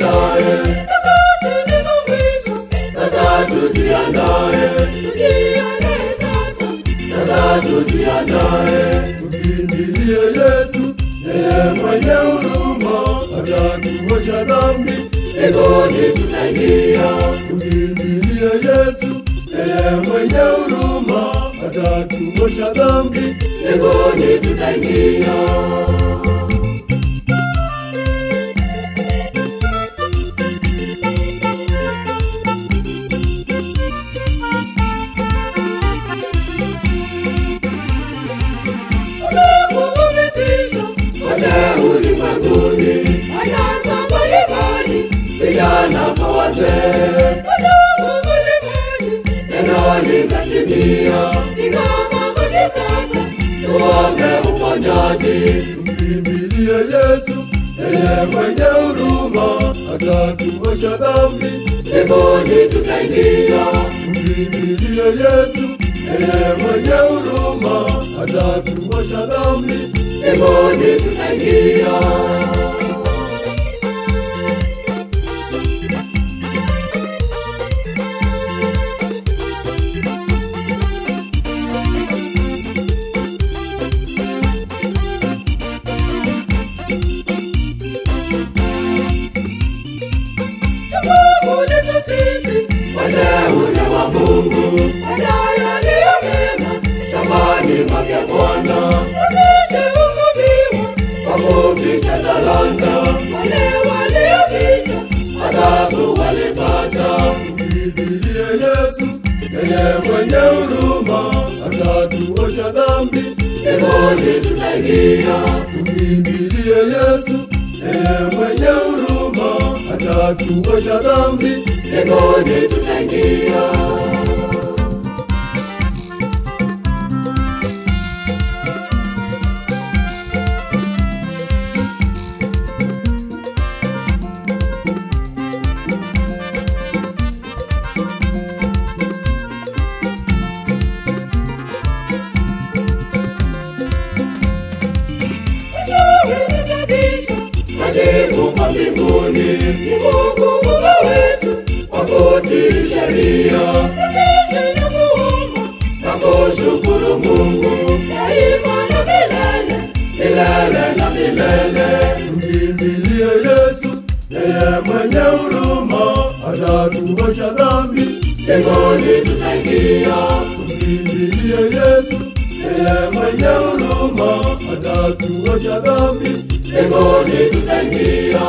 tujiandae, wakati ndizo mwisho. sasa tujiandae, sasa tujiandae. Tukimbilie Yesu, yeye mwenye huruma, atatuosha dhambi, mbinguni tutaingia. Tukimbilie Yesu, yeye mwenye huruma, atatuosha dhambi, mbinguni tutaingia. Ulimwenguni Anasa mbalimbali, vijana kwa wazee, wadogo mbalimbali, neno linatimia. ingama kwenye sasa. Tuombe uponyaji, tukimbilie Yesu, yeye mwenye huruma, atatuosha dhambi, mbinguni tutaingia. Tukimbilie Yesu, yeye mwenye huruma, atatuosha dhambi, mbinguni tutaingia. Wateule wa Mungu, Yaliyo mema, shambani mwake Bwana, usije ukabiwa. kwa kuficha talanta, Wale walioficha, adhabu walipata. Tukimbilie Yesu, yeye mwenye huruma, atatuosha dhambi, mbinguni tutaingia. Tukimbilie Yesu, yeye mwenye huruma, atatuosha dhambi, mbinguni tutaingia. Majibu kwa mbinguni, ni Mungu Baba wetu, kwa kutii sheria tukiishi na kuomba, na kushukuru Mungu, daima na milele. milele na milele. Tukimbilie Yesu, yeye mwenye huruma, atatuosha dhambi, mbinguni tutaingia. Tukimbilie Yesu, yeye mwenye huruma, atatuosha dhambi, mbinguni tutaingia.